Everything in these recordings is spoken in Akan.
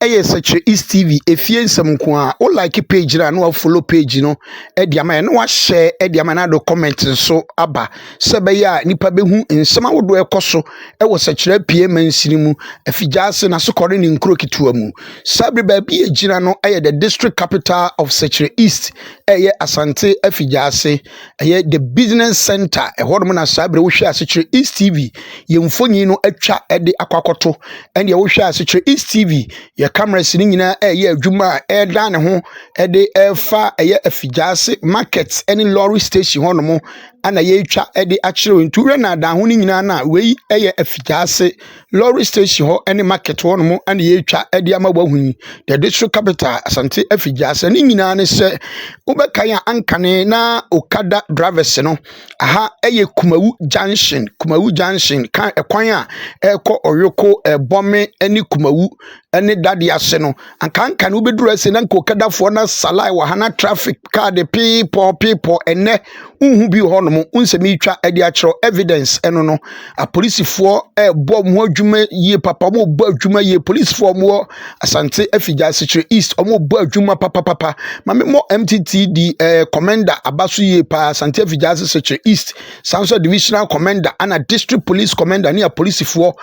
Search East TV efie nsem ko a o like page na no follow page no de ama no wa share de ama na do comment so aba se be ya nipa behu nsem awodo ekoso wo Search PM nsini mu afijase na so kore ni nkuro kitua mu sabre ba bi ejina no the district capital of Search East Asante afijase the business center hodom na sabre wo hwe Search East TV yemfonyi no atwa de akwakoto ene wo hwe Search East TV ya cameras ni nyina adwuma da ne ho de fa afijase market any lorry station hono ana yetwa de akire ntuwe na da ho ni nyina na wei afijase lorry station ho any market hono ana yetwa de amabahuni the district capital Asante afijase ni nyina ne se ubeka ya ankane na okada drivers no aha Kumawu junction kan ekwan a eko oyoko ebome ani Kumawu ene dade ase no ankanka no beduru ase na nkokadafo na salai wa hana traffic car de people ene unhu bi ho no unsemi twa ade akiro evidence eno no a police for bo mo adwuma ye papa mo bo adwuma ye police for mo Asante afijase Search East mo bo adwuma papa mame mo MTTD commander abaso ye pa Asante afijase Search East Sanso divisional commander and a district police commander near police for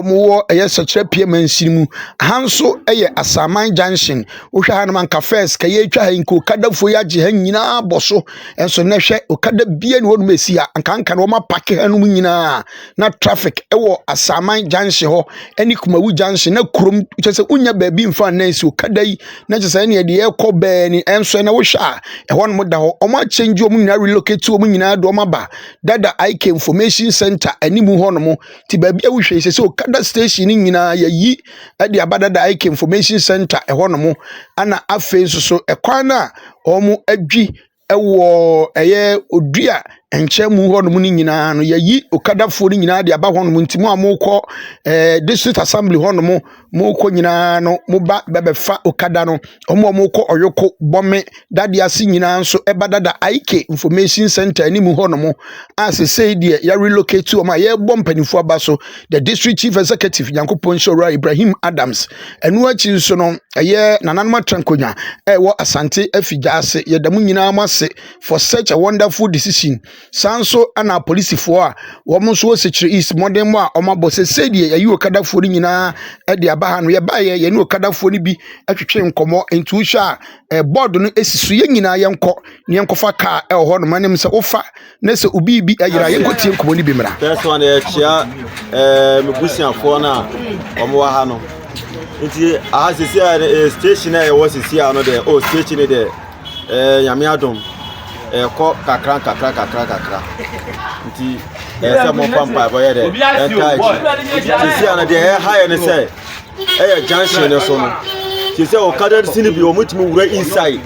mo Search PM nsinimu hanso Asaman junction wohwa hanman ka first ka ye twa hanko kadafo ya je hanyina boso enso na hwe okada bia ne wonu mesia ankanka no ma pake hanum nyina na traffic Asaman junction ho eni Kumawu junction na kurom chese unya baabi mfa na esi okada yi na chese ne de ekobe ni enso na wohwa ho no da ho omo change omo nyina relocate omo nyina do maba dada IK information center animu ho no ti baabi wohwe chese okada station nyina yayi ade abadada IK information center ho no ana afen so ekwan na omo adwi odua enchemu ho no ni nyina no yayi okadafo ni nyina de aba ho no ntimu amukọ district assembly ho no mukọ nyina no muba bebefa okada no omukọ oyoko bome dade ase nyina nso ebadada IK information center ni mu ho no asese de ya relocate to ma ye bompanifo aba so the district chief executive Yankopon Shora Ibrahim Adams enu achi nso no nananuma trankonya wo Asante afijase ye damu nyina amase for such a wonderful decision sanso ana police for a wo so Search East modern mo a omabo se de yayi okadafo ni nyina de aba ha no ye ba ye ne okadafo ni bi atwetwe nkomo entu hwa board no esisu ye nyina ye nkọ ne enkofa car ho no manem se ofa na se obi bi ayira ye nkotie nkomo ni bi mra first one chia mebusiafo na omo wa ha no nti a sisi station e wo sisi a no de station de Nyame adom ko kakra nti se mo pampa boye de sisi ana de high ne say junction ne so no sisi o kada sini bi o mutimi wura inside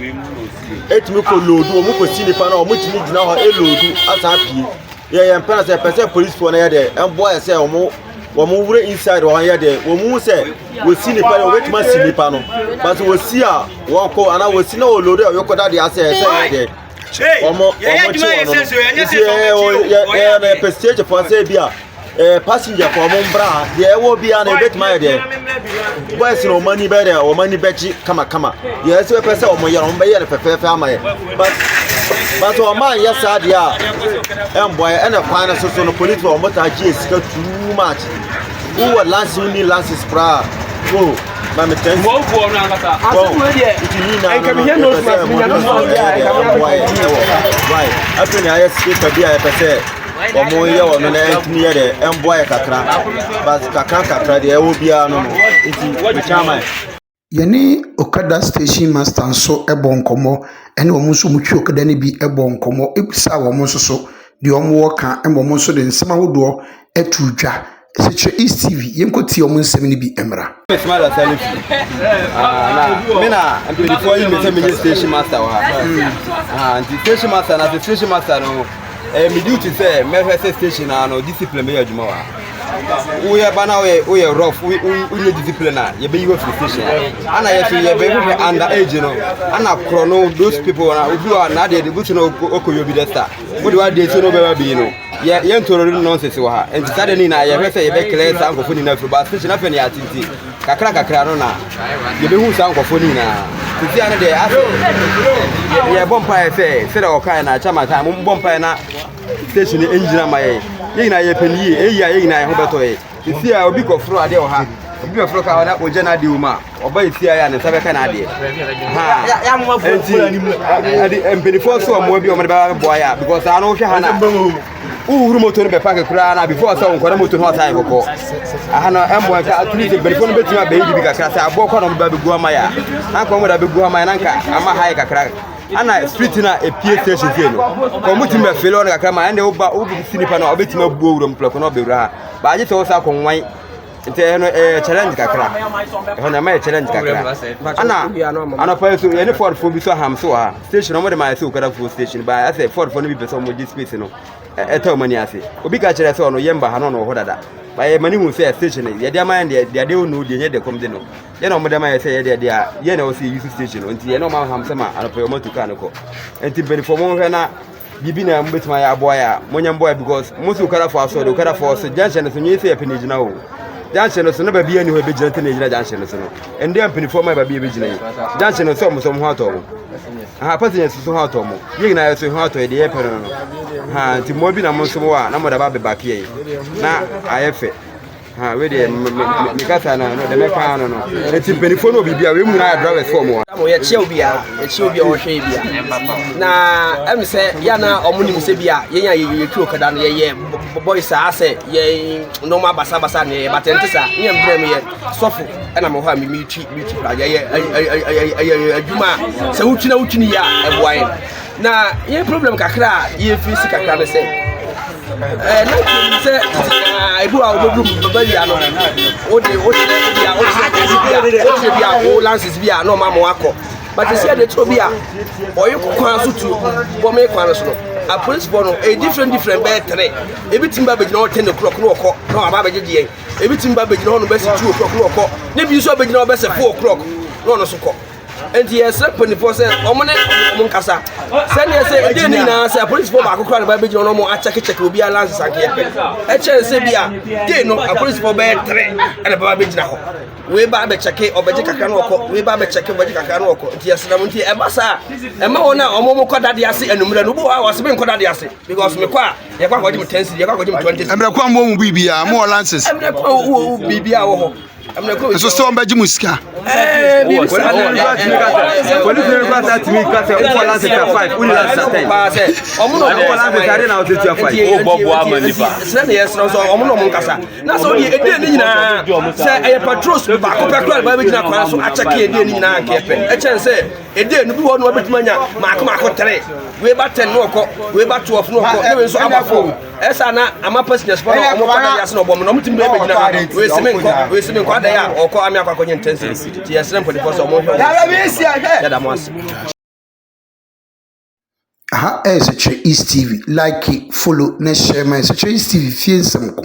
etimi ko load o muko sini pa na o mutimi gina ho load asa pie ye mpana se pese police for na ye de embo ye say o mo wure inside o ya de o mu se wo sini pa o wetima sini pa no but wo si a wo ko ana wo sini o load o yokoda de asa ye say de omo na prestige for say bia passenger for mo mbra de wo bia na betima ye de boys no money be de o money bechi kama ye se pese o mo ye no be ye fefe ama ye but o man yes adia boy and a final so no police for motor gi esika too much who will last you need last is bra go mama thank you wo no angata aso we de en come here no right after na yes speaker bia e pese omo ye wo no na entini ye de boy kakra but kakra de e wo bia no nti we chama yene okada station master nso ebonkomo ene wo nso mutwi okada ne bi ebonkomo ebisa wo nso so de omo woka embo nso de nsema hodo etudwa Search East TV yenkoti omo nsem ne bi emra smart self na mina before you me station master wa anti station master na station master no me duty say me station na no discipline me adwuma wa we bana we rough we need discipline na ye be you for station ana ye be under age no ana chrono those people na obi wa na dey go to no okoyobi desta we dey dey so no be bi no ye ntorori nonsense wa ha enti sade ni na ye be say ye be clear sa ngofo ni na fro ba station afa ni atinti kakra no na ye be hu sa nkofo ni na titi ane de aso ye bompa fe se da okai na chama time mo bompa na station engine ma ye na ye peni ye na ye ho beto ye titi a obi kofro ade o ha obi kofro ka na oje na de uma oba isi ya ne sabe ka na ade ha ya mo fo ni mu ade empeni fo so mo bi o mo ba boy ya because I know hwe ha na uhuru moto no be park kura na before so nkora moto no time boko aha no embo ka atuni de benefo no betuma be yi bi kakra sa abo kwa no ba begu ama ya na kwa mo da begu ama na nka ama high kakra ana street na a PA station here no ko mutim be felo no kakra ma ande oba obi sinipa na obetima buo wuro mploko no be wura ba aje se wo sa konwan nte no challenge kakra ho na ma challenge kakra ana pa so ye ne Ford fo bi so ham so ha station no mo de ma so kara fo station ba ase Ford fo no bi be so mo di space no eto mani ase obi ka kire se ono yemba ha no no ho dada ba ye mani hu se station ye de ma de de onu de nye de kom de no ye no mo de ma ye se ye de ye na o se use station nti ye no ma ham se ma anopo mo tuka no ko nti benefo mo hwe na bibi na mo betima ya boy a mo nyam boy because mo so kara fo aso de kara fo so junction so nye se ye penigina o junction so no ba bia ni ho be gina te na gina junction so no ende penifo ma ba bia be gina junction so mo ho ato mo ha passenger so ho ato mo ye na so ho ato de ye pe no ha nti mo bi na mo so wa na mo da ba be back here na ayefe ha we de mi kasa na no de me ka no no nti penifo no bibia we mu na drivers for mo ye che obi a o hwe bia na em se ya na omunim se bia ye nya ye tuo kada no ye boys a se ye no ma basa ne batentisa nyem brem ye sofo na mo ha mi twi pra ye aduma se wutuni ya eboaye na ye problem kakra ye fisi kakra ne se na se ibu a obodum babali ano o de bia o lances bia no ma mo akọ but see the to bia oyi kwan so tu bo me kwan so no a police for no a different be three everything ba be no 10 o'clock no okọ no aba be gye everything ba be no be 2 o'clock no okọ ne bi so be no be 4 o'clock no so kọ and yes penifo say omone omunkasa say ne say ede ni na say police for ba akokra na ba be no mo a check obi a lances anke e chen say bia dey no a police for be 3 and ba be gina ho we ba be check obeje kakra no okọ we ba be check obeje kakra no okọ nti yes na nti e ba sa e ma wona omo koda de ase enumra no bo wa se be koda de ase because me kwa ye kwa go 10 cedi ye kwa go 20 emre kwa mo mu bibia mo lances emre kwa bibia wo ho emre kwa so so mba jimu sika police no got that me cut o lance 5 uni lance 10 omo no lance are na o 25 o bobo amanifa se na yes no so omo no nkasa na so die ede ni nyina se e patrols ba ko petrol ba be nyina kwa so a check ede ni nyina anke pe e chen se ede no bi wo no obetumanya maako 3 we ba 10 no okọ we ba 12 no okọ ne so abafo esa na ama passengers for omo kwada ya se no bom no mutim be be nyina we se me nko ada ya okọ ami akwa konye intense ti yes na for so omo hwe ya da mo ase aha Seche East TV like follow na share my Seche East TV fie nsem ko